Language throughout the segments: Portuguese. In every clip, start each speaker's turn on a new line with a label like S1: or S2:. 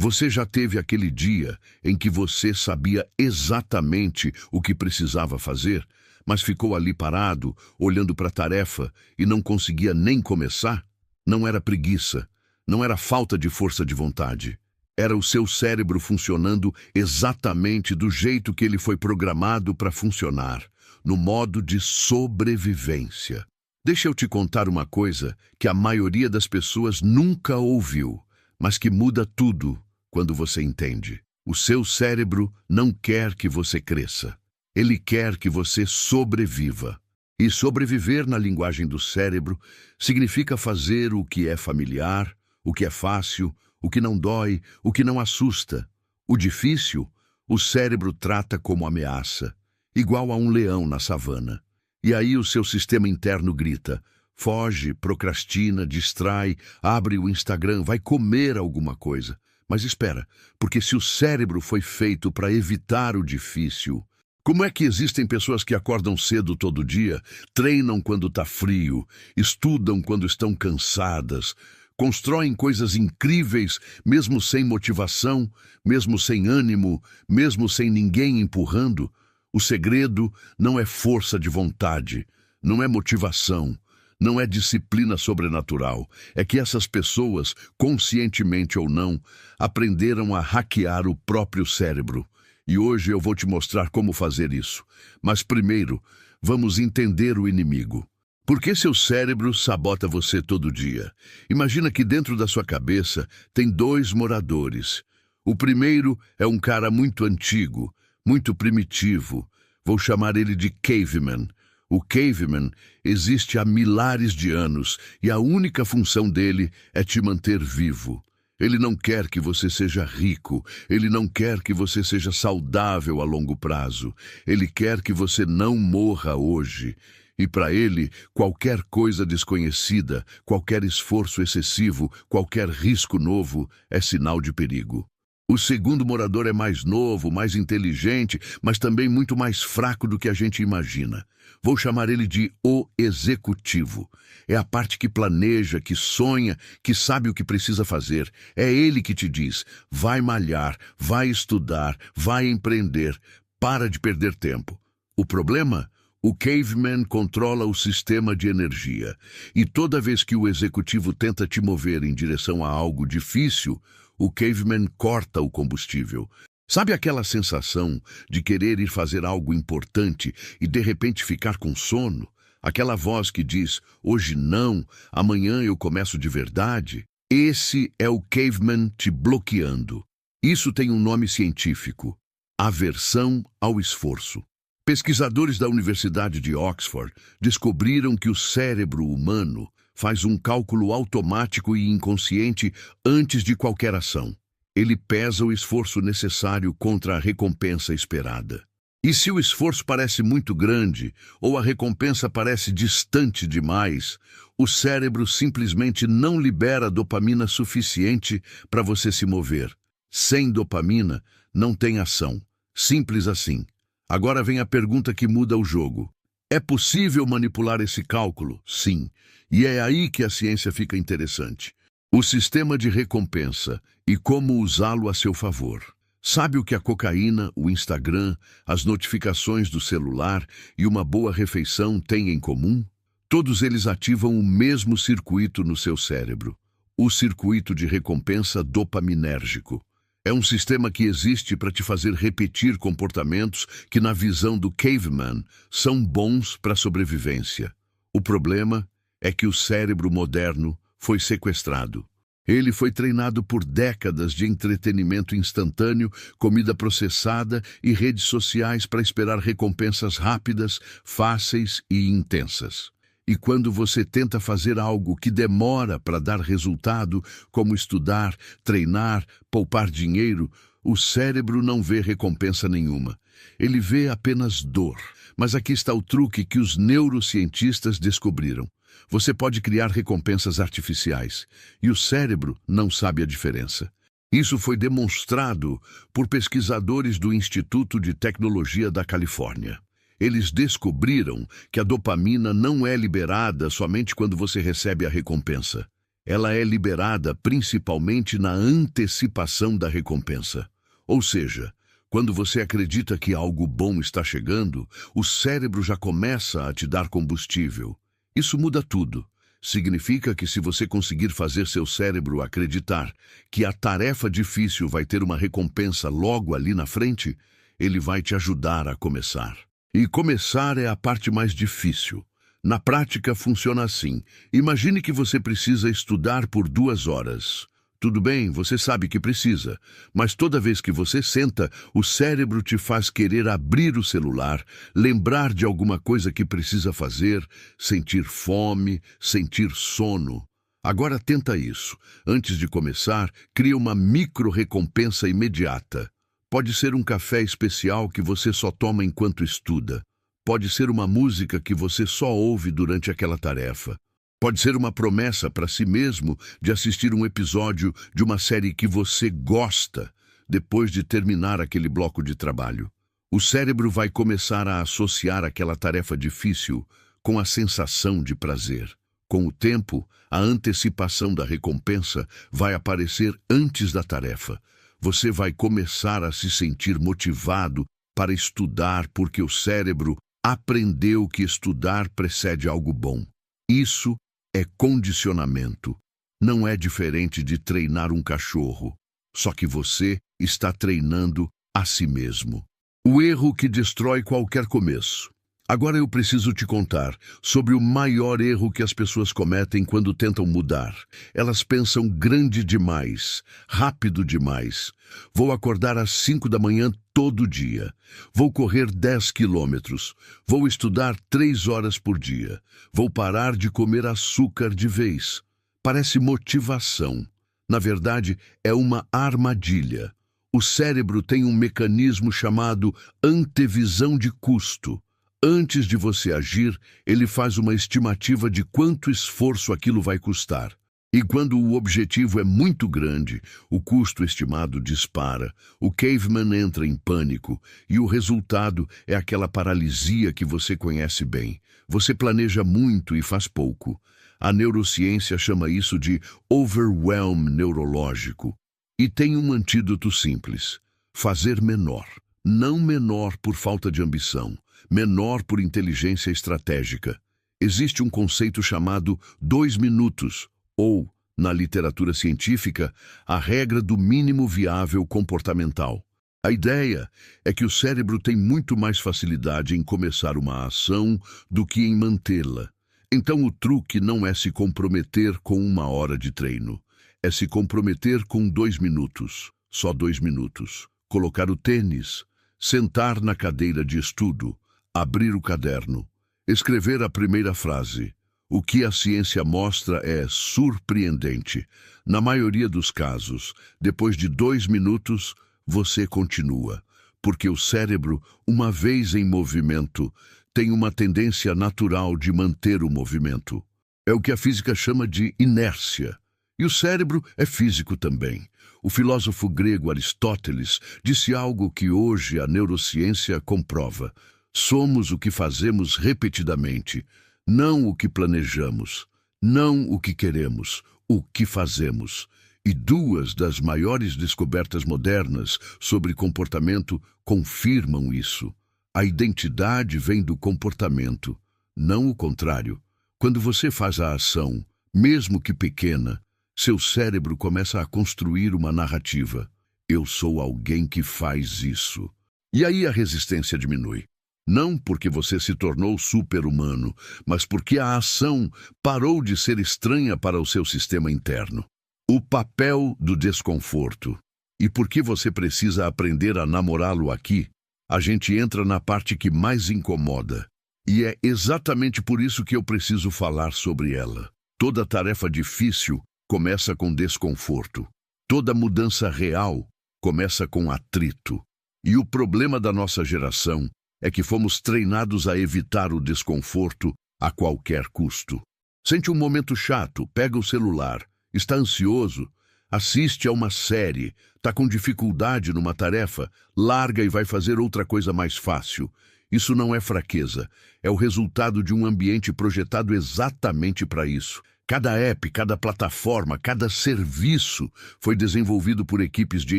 S1: Você já teve aquele dia em que você sabia exatamente o que precisava fazer, mas ficou ali parado, olhando para a tarefa e não conseguia nem começar? Não era preguiça, não era falta de força de vontade. Era o seu cérebro funcionando exatamente do jeito que ele foi programado para funcionar, no modo de sobrevivência. Deixa eu te contar uma coisa que a maioria das pessoas nunca ouviu, mas que muda tudo quando você entende. O seu cérebro não quer que você cresça. Ele quer que você sobreviva. E sobreviver na linguagem do cérebro significa fazer o que é familiar, o que é fácil, o que não dói, o que não assusta. O difícil, o cérebro trata como ameaça, igual a um leão na savana. E aí o seu sistema interno grita: foge, procrastina, distrai, abre o Instagram, vai comer alguma coisa. Mas espera, porque se o cérebro foi feito para evitar o difícil, como é que existem pessoas que acordam cedo todo dia, treinam quando está frio, estudam quando estão cansadas, constroem coisas incríveis mesmo sem motivação, mesmo sem ânimo, mesmo sem ninguém empurrando? O segredo não é força de vontade, não é motivação, não é disciplina sobrenatural. É que essas pessoas, conscientemente ou não, aprenderam a hackear o próprio cérebro. E hoje eu vou te mostrar como fazer isso. Mas primeiro, vamos entender o inimigo. Por que seu cérebro sabota você todo dia? Imagina que dentro da sua cabeça tem dois moradores. O primeiro é um cara muito antigo, muito primitivo. Vou chamar ele de Caveman. O Caveman existe há milhares de anos e a única função dele é te manter vivo. Ele não quer que você seja rico, ele não quer que você seja saudável a longo prazo. Ele quer que você não morra hoje. E para ele, qualquer coisa desconhecida, qualquer esforço excessivo, qualquer risco novo é sinal de perigo. O segundo morador é mais novo, mais inteligente, mas também muito mais fraco do que a gente imagina. Vou chamar ele de o executivo. É a parte que planeja, que sonha, que sabe o que precisa fazer. É ele que te diz: vai malhar, vai estudar, vai empreender, para de perder tempo. O problema? O Caveman controla o sistema de energia. E toda vez que o executivo tenta te mover em direção a algo difícil, o Caveman corta o combustível. Sabe aquela sensação de querer ir fazer algo importante e de repente ficar com sono? Aquela voz que diz: hoje não, amanhã eu começo de verdade? Esse é o Caveman te bloqueando. Isso tem um nome científico: aversão ao esforço. Pesquisadores da Universidade de Oxford descobriram que o cérebro humano faz um cálculo automático e inconsciente antes de qualquer ação. Ele pesa o esforço necessário contra a recompensa esperada. E se o esforço parece muito grande ou a recompensa parece distante demais, o cérebro simplesmente não libera dopamina suficiente para você se mover. Sem dopamina, não tem ação. Simples assim. Agora vem a pergunta que muda o jogo. É possível manipular esse cálculo? Sim. E é aí que a ciência fica interessante. O sistema de recompensa e como usá-lo a seu favor. Sabe o que a cocaína, o Instagram, as notificações do celular e uma boa refeição têm em comum? Todos eles ativam o mesmo circuito no seu cérebro, o circuito de recompensa dopaminérgico. É um sistema que existe para te fazer repetir comportamentos que, na visão do Caveman, são bons para a sobrevivência. O problema é que o cérebro moderno foi sequestrado. Ele foi treinado por décadas de entretenimento instantâneo, comida processada e redes sociais para esperar recompensas rápidas, fáceis e intensas. E quando você tenta fazer algo que demora para dar resultado, como estudar, treinar, poupar dinheiro, o cérebro não vê recompensa nenhuma. Ele vê apenas dor. Mas aqui está o truque que os neurocientistas descobriram. Você pode criar recompensas artificiais, e o cérebro não sabe a diferença. Isso foi demonstrado por pesquisadores do Instituto de Tecnologia da Califórnia. Eles descobriram que a dopamina não é liberada somente quando você recebe a recompensa. ela é liberada principalmente na antecipação da recompensa. Ou seja, quando você acredita que algo bom está chegando, o cérebro já começa a te dar combustível. Isso muda tudo. Significa que se você conseguir fazer seu cérebro acreditar que a tarefa difícil vai ter uma recompensa logo ali na frente, ele vai te ajudar a começar. E começar é a parte mais difícil. Na prática, funciona assim. Imagine que você precisa estudar por 2 horas. Tudo bem, você sabe que precisa, mas toda vez que você senta, o cérebro te faz querer abrir o celular, lembrar de alguma coisa que precisa fazer, sentir fome, sentir sono. Agora tenta isso. Antes de começar, cria uma micro-recompensa imediata. Pode ser um café especial que você só toma enquanto estuda. Pode ser uma música que você só ouve durante aquela tarefa. Pode ser uma promessa para si mesmo de assistir um episódio de uma série que você gosta depois de terminar aquele bloco de trabalho. O cérebro vai começar a associar aquela tarefa difícil com a sensação de prazer. Com o tempo, a antecipação da recompensa vai aparecer antes da tarefa. Você vai começar a se sentir motivado para estudar porque o cérebro aprendeu que estudar precede algo bom. Isso é condicionamento. Não é diferente de treinar um cachorro, só que você está treinando a si mesmo. O erro que destrói qualquer começo. Agora eu preciso te contar sobre o maior erro que as pessoas cometem quando tentam mudar. Elas pensam grande demais, rápido demais. Vou acordar às 5 da manhã todo dia. Vou correr 10 quilômetros. Vou estudar 3 horas por dia. Vou parar de comer açúcar de vez. Parece motivação. Na verdade, é uma armadilha. O cérebro tem um mecanismo chamado antevisão de custo. Antes de você agir, ele faz uma estimativa de quanto esforço aquilo vai custar. E quando o objetivo é muito grande, o custo estimado dispara, o caveman entra em pânico e o resultado é aquela paralisia que você conhece bem. Você planeja muito e faz pouco. A neurociência chama isso de overwhelm neurológico. E tem um antídoto simples: fazer menor. Não menor por falta de ambição, menor por inteligência estratégica. Existe um conceito chamado 2 minutos, ou, na literatura científica, a regra do mínimo viável comportamental. A ideia é que o cérebro tem muito mais facilidade em começar uma ação do que em mantê-la. Então o truque não é se comprometer com 1 hora de treino, é se comprometer com 2 minutos, só 2 minutos. Colocar o tênis, sentar na cadeira de estudo, abrir o caderno, escrever a primeira frase. O que a ciência mostra é surpreendente. Na maioria dos casos, depois de 2 minutos, você continua, porque o cérebro, uma vez em movimento, tem uma tendência natural de manter o movimento. É o que a física chama de inércia. E o cérebro é físico também. O filósofo grego Aristóteles disse algo que hoje a neurociência comprova. Somos o que fazemos repetidamente, não o que planejamos, não o que queremos, o que fazemos. E 2 das maiores descobertas modernas sobre comportamento confirmam isso. A identidade vem do comportamento, não o contrário. Quando você faz a ação, mesmo que pequena, seu cérebro começa a construir uma narrativa. Eu sou alguém que faz isso. E aí a resistência diminui. Não porque você se tornou super-humano, mas porque a ação parou de ser estranha para o seu sistema interno. O papel do desconforto. E porque você precisa aprender a namorá-lo aqui, a gente entra na parte que mais incomoda. E é exatamente por isso que eu preciso falar sobre ela. Toda tarefa difícil começa com desconforto. Toda mudança real começa com atrito. E o problema da nossa geração é que fomos treinados a evitar o desconforto a qualquer custo. Sente um momento chato, pega o celular, está ansioso, assiste a uma série, está com dificuldade numa tarefa, larga e vai fazer outra coisa mais fácil. Isso não é fraqueza, é o resultado de um ambiente projetado exatamente para isso. Cada app, cada plataforma, cada serviço foi desenvolvido por equipes de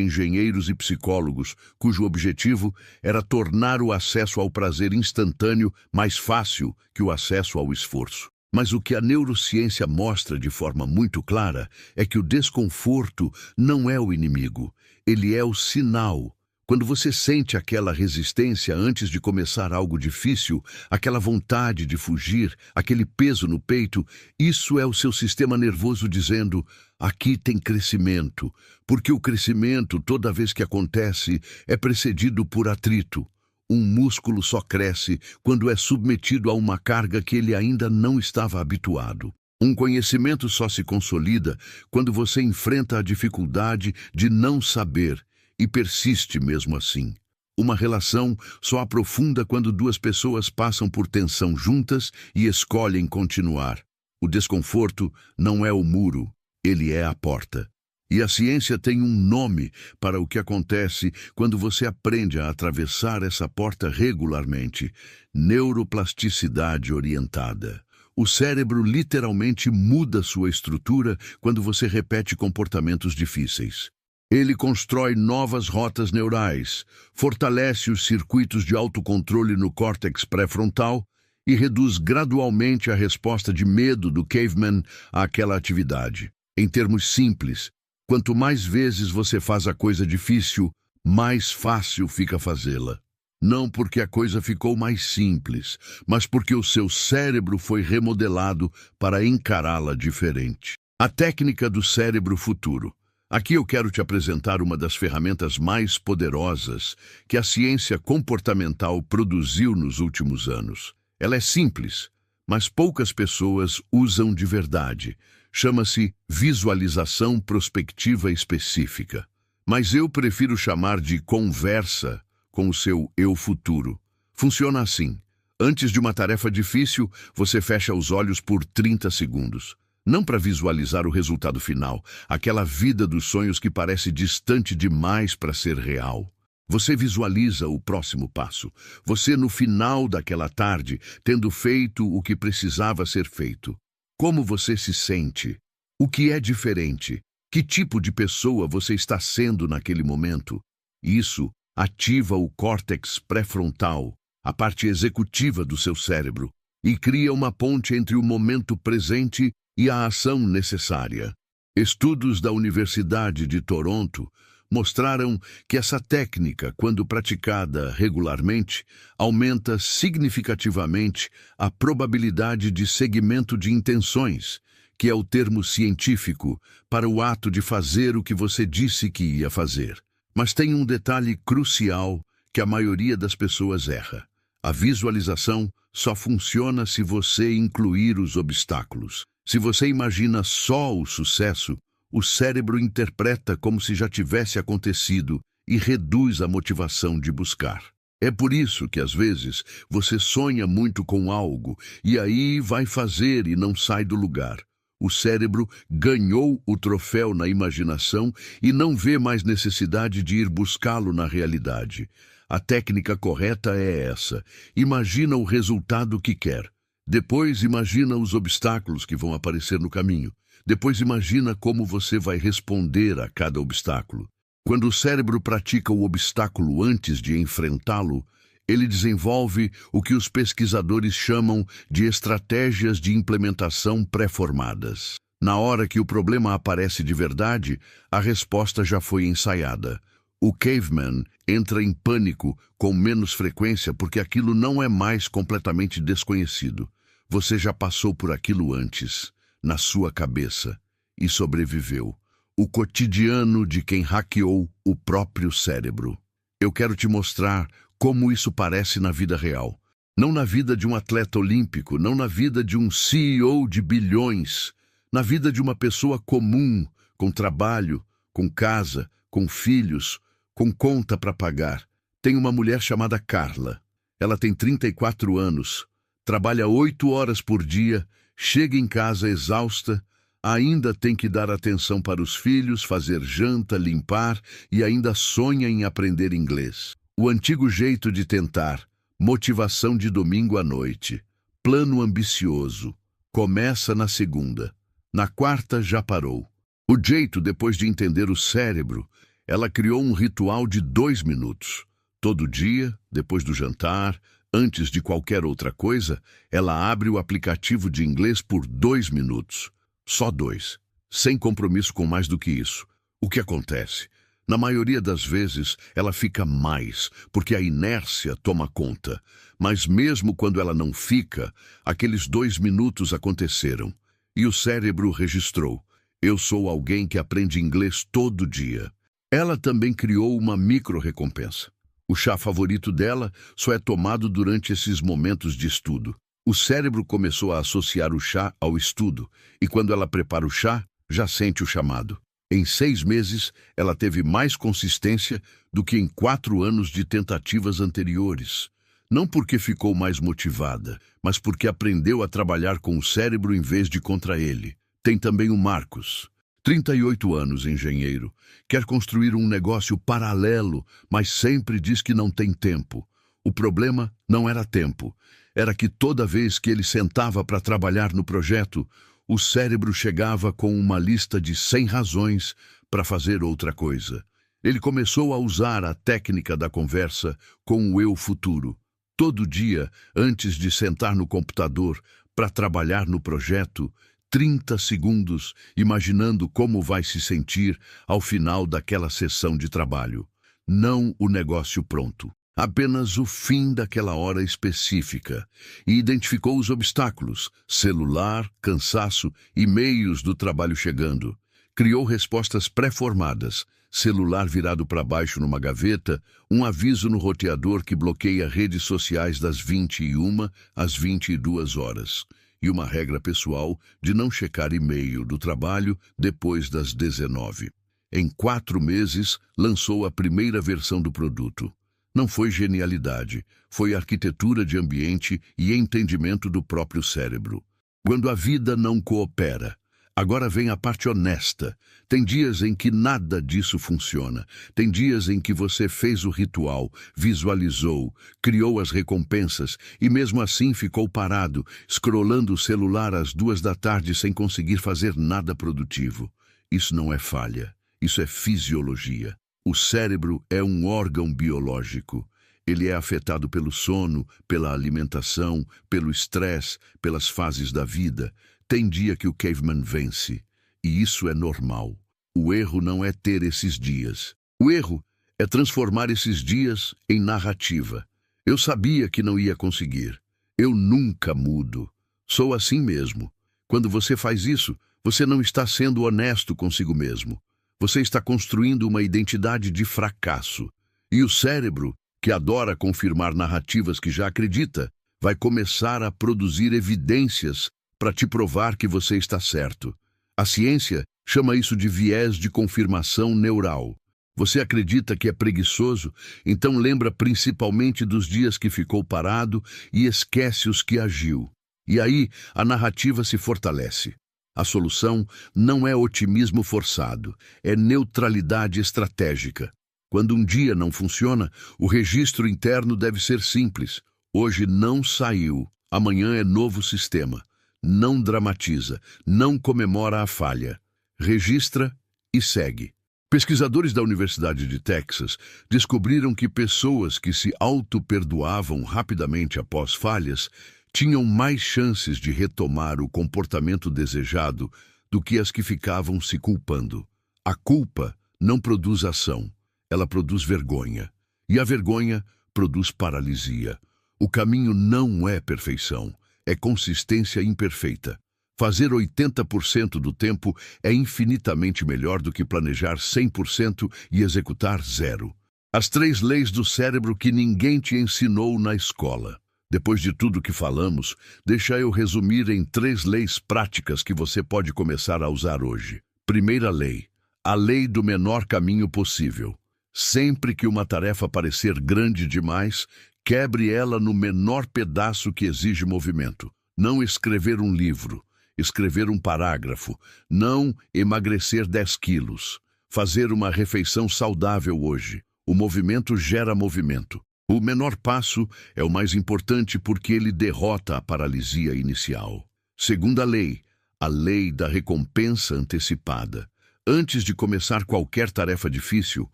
S1: engenheiros e psicólogos, cujo objetivo era tornar o acesso ao prazer instantâneo mais fácil que o acesso ao esforço. Mas o que a neurociência mostra de forma muito clara é que o desconforto não é o inimigo, ele é o sinal. Quando você sente aquela resistência antes de começar algo difícil, aquela vontade de fugir, aquele peso no peito, isso é o seu sistema nervoso dizendo: aqui tem crescimento, porque o crescimento, toda vez que acontece, é precedido por atrito. Um músculo só cresce quando é submetido a uma carga que ele ainda não estava habituado. Um conhecimento só se consolida quando você enfrenta a dificuldade de não saber e persiste mesmo assim. Uma relação só aprofunda quando duas pessoas passam por tensão juntas e escolhem continuar. O desconforto não é o muro, ele é a porta. E a ciência tem um nome para o que acontece quando você aprende a atravessar essa porta regularmente: neuroplasticidade orientada. O cérebro literalmente muda sua estrutura quando você repete comportamentos difíceis. Ele constrói novas rotas neurais, fortalece os circuitos de autocontrole no córtex pré-frontal e reduz gradualmente a resposta de medo do caveman àquela atividade. Em termos simples, quanto mais vezes você faz a coisa difícil, mais fácil fica fazê-la. Não porque a coisa ficou mais simples, mas porque o seu cérebro foi remodelado para encará-la diferente. A técnica do cérebro futuro. Aqui eu quero te apresentar uma das ferramentas mais poderosas que a ciência comportamental produziu nos últimos anos. Ela é simples, mas poucas pessoas usam de verdade. Chama-se visualização prospectiva específica. Mas eu prefiro chamar de conversa com o seu eu futuro. Funciona assim: antes de uma tarefa difícil, você fecha os olhos por 30 segundos. Não para visualizar o resultado final, aquela vida dos sonhos que parece distante demais para ser real. Você visualiza o próximo passo. Você, no final daquela tarde, tendo feito o que precisava ser feito. Como você se sente? O que é diferente? Que tipo de pessoa você está sendo naquele momento? Isso ativa o córtex pré-frontal, a parte executiva do seu cérebro, e cria uma ponte entre o momento presente e a ação necessária. Estudos da Universidade de Toronto mostraram que essa técnica, quando praticada regularmente, aumenta significativamente a probabilidade de seguimento de intenções, que é o termo científico para o ato de fazer o que você disse que ia fazer. Mas tem um detalhe crucial que a maioria das pessoas erra. A visualização só funciona se você incluir os obstáculos. Se você imagina só o sucesso, o cérebro interpreta como se já tivesse acontecido e reduz a motivação de buscar. É por isso que, às vezes, você sonha muito com algo e aí vai fazer e não sai do lugar. O cérebro ganhou o troféu na imaginação e não vê mais necessidade de ir buscá-lo na realidade. A técnica correta é essa: imagina o resultado que quer. Depois imagina os obstáculos que vão aparecer no caminho. Depois imagina como você vai responder a cada obstáculo. Quando o cérebro pratica o obstáculo antes de enfrentá-lo, ele desenvolve o que os pesquisadores chamam de estratégias de implementação pré-formadas. Na hora que o problema aparece de verdade, a resposta já foi ensaiada. O caveman entra em pânico com menos frequência porque aquilo não é mais completamente desconhecido. Você já passou por aquilo antes, na sua cabeça, e sobreviveu. O cotidiano de quem hackeou o próprio cérebro. Eu quero te mostrar como isso parece na vida real. Não na vida de um atleta olímpico, não na vida de um CEO de bilhões, na vida de uma pessoa comum, com trabalho, com casa, com filhos, com conta para pagar. Tem uma mulher chamada Carla. Ela tem 34 anos, trabalha 8 horas por dia, chega em casa exausta, ainda tem que dar atenção para os filhos, fazer janta, limpar e ainda sonha em aprender inglês. O antigo jeito de tentar, motivação de domingo à noite, plano ambicioso, começa na segunda. Na quarta, já parou. O jeito, depois de entender o cérebro, ela criou um ritual de 2 minutos. Todo dia, depois do jantar, antes de qualquer outra coisa, ela abre o aplicativo de inglês por 2 minutos. Só 2. Sem compromisso com mais do que isso. O que acontece? Na maioria das vezes, ela fica mais, porque a inércia toma conta. Mas mesmo quando ela não fica, aqueles 2 minutos aconteceram. E o cérebro registrou. Eu sou alguém que aprende inglês todo dia. Ela também criou uma micro-recompensa. O chá favorito dela só é tomado durante esses momentos de estudo. O cérebro começou a associar o chá ao estudo, e quando ela prepara o chá, já sente o chamado. Em 6 meses, ela teve mais consistência do que em 4 anos de tentativas anteriores. Não porque ficou mais motivada, mas porque aprendeu a trabalhar com o cérebro em vez de contra ele. Tem também o Marcos, 38 anos, engenheiro. Quer construir um negócio paralelo, mas sempre diz que não tem tempo. O problema não era tempo. Era que toda vez que ele sentava para trabalhar no projeto, o cérebro chegava com uma lista de 100 razões para fazer outra coisa. Ele começou a usar a técnica da conversa com o eu futuro. Todo dia, antes de sentar no computador para trabalhar no projeto, 30 segundos, imaginando como vai se sentir ao final daquela sessão de trabalho. Não o negócio pronto, apenas o fim daquela hora específica. E identificou os obstáculos: celular, cansaço, e-mails do trabalho chegando. Criou respostas pré-formadas: celular virado para baixo numa gaveta, um aviso no roteador que bloqueia redes sociais das 21 às 22 horas. E uma regra pessoal de não checar e-mail do trabalho depois das 19. Em 4 meses, lançou a primeira versão do produto. Não foi genialidade, foi arquitetura de ambiente e entendimento do próprio cérebro. Quando a vida não coopera, agora vem a parte honesta. Tem dias em que nada disso funciona. Tem dias em que você fez o ritual, visualizou, criou as recompensas e mesmo assim ficou parado, scrollando o celular às 2 da tarde sem conseguir fazer nada produtivo. Isso não é falha, isso é fisiologia. O cérebro é um órgão biológico. Ele é afetado pelo sono, pela alimentação, pelo estresse, pelas fases da vida. Tem dia que o caveman vence, e isso é normal. O erro não é ter esses dias. O erro é transformar esses dias em narrativa. Eu sabia que não ia conseguir. Eu nunca mudo. Sou assim mesmo. Quando você faz isso, você não está sendo honesto consigo mesmo. Você está construindo uma identidade de fracasso. E o cérebro, que adora confirmar narrativas que já acredita, vai começar a produzir evidências para te provar que você está certo. A ciência chama isso de viés de confirmação neural. Você acredita que é preguiçoso, então lembra principalmente dos dias que ficou parado e esquece os que agiu. E aí a narrativa se fortalece. A solução não é otimismo forçado, é neutralidade estratégica. Quando um dia não funciona, o registro interno deve ser simples. Hoje não saiu, amanhã é novo sistema. Não dramatiza, não comemora a falha. Registra e segue. Pesquisadores da Universidade de Texas descobriram que pessoas que se auto-perdoavam rapidamente após falhas tinham mais chances de retomar o comportamento desejado do que as que ficavam se culpando. A culpa não produz ação, ela produz vergonha. E a vergonha produz paralisia. O caminho não é perfeição. É consistência imperfeita. Fazer 80% do tempo é infinitamente melhor do que planejar 100% e executar 0. As 3 leis do cérebro que ninguém te ensinou na escola. Depois de tudo que falamos, deixa eu resumir em 3 leis práticas que você pode começar a usar hoje. Primeira lei: a lei do menor caminho possível. Sempre que uma tarefa parecer grande demais, quebre ela no menor pedaço que exige movimento. Não escrever um livro, escrever um parágrafo. Não emagrecer 10 quilos. Fazer uma refeição saudável hoje. O movimento gera movimento. O menor passo é o mais importante porque ele derrota a paralisia inicial. Segunda lei: A lei da recompensa antecipada. Antes de começar qualquer tarefa difícil,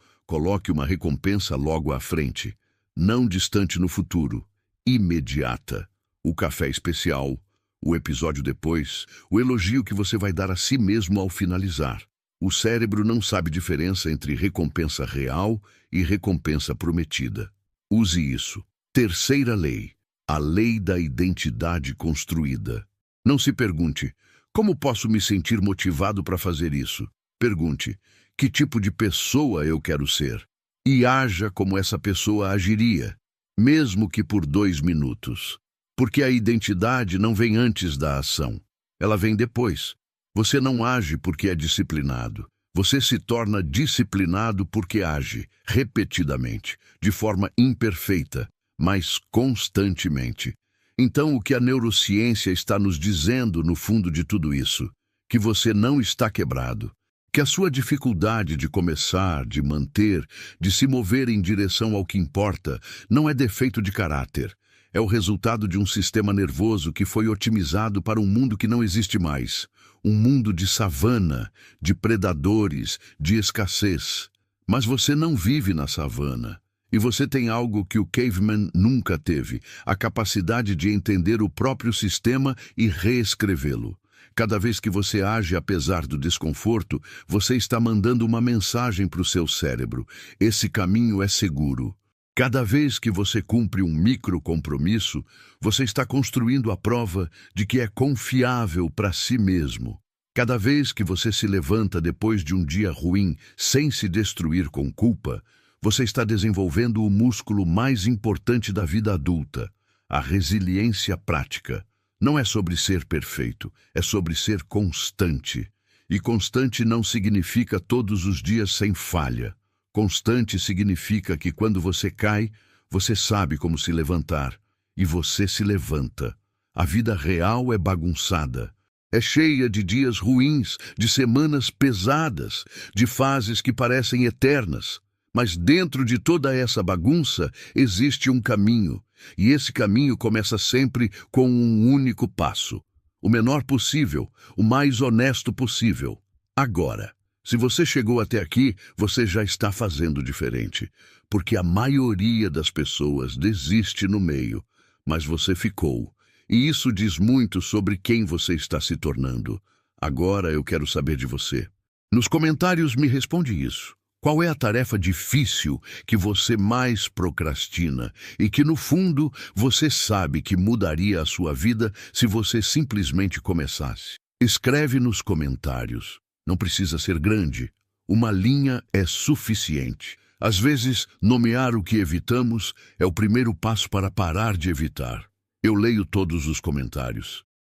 S1: coloque uma recompensa logo à frente, não distante no futuro, imediata. O café especial, o episódio depois, o elogio que você vai dar a si mesmo ao finalizar. O cérebro não sabe diferença entre recompensa real e recompensa prometida. Use isso. Terceira lei, a lei da identidade construída. Não se pergunte, como posso me sentir motivado para fazer isso? Pergunte, que tipo de pessoa eu quero ser? E haja como essa pessoa agiria, mesmo que por 2 minutos. Porque a identidade não vem antes da ação, ela vem depois. Você não age porque é disciplinado. Você se torna disciplinado porque age, repetidamente, de forma imperfeita, mas constantemente. Então, o que a neurociência está nos dizendo no fundo de tudo isso? Que você não está quebrado. Que a sua dificuldade de começar, de manter, de se mover em direção ao que importa, não é defeito de caráter. É o resultado de um sistema nervoso que foi otimizado para um mundo que não existe mais. Um mundo de savana, de predadores, de escassez. Mas você não vive na savana. E você tem algo que o caveman nunca teve, a capacidade de entender o próprio sistema e reescrevê-lo. Cada vez que você age apesar do desconforto, você está mandando uma mensagem para o seu cérebro. Esse caminho é seguro. Cada vez que você cumpre um micro-compromisso, você está construindo a prova de que é confiável para si mesmo. Cada vez que você se levanta depois de um dia ruim sem se destruir com culpa, você está desenvolvendo o músculo mais importante da vida adulta, a resiliência prática. Não é sobre ser perfeito, é sobre ser constante. E constante não significa todos os dias sem falha. Constante significa que quando você cai, você sabe como se levantar. E você se levanta. A vida real é bagunçada. É cheia de dias ruins, de semanas pesadas, de fases que parecem eternas. Mas dentro de toda essa bagunça existe um caminho. E esse caminho começa sempre com um único passo. O menor possível, o mais honesto possível. Agora, se você chegou até aqui, você já está fazendo diferente. Porque a maioria das pessoas desiste no meio, mas você ficou. E isso diz muito sobre quem você está se tornando. Agora eu quero saber de você. Nos comentários me responde isso. Qual é a tarefa difícil que você mais procrastina e que, no fundo, você sabe que mudaria a sua vida se você simplesmente começasse? Escreve nos comentários. Não precisa ser grande. Uma linha é suficiente. Às vezes, nomear o que evitamos é o primeiro passo para parar de evitar. Eu leio todos os comentários.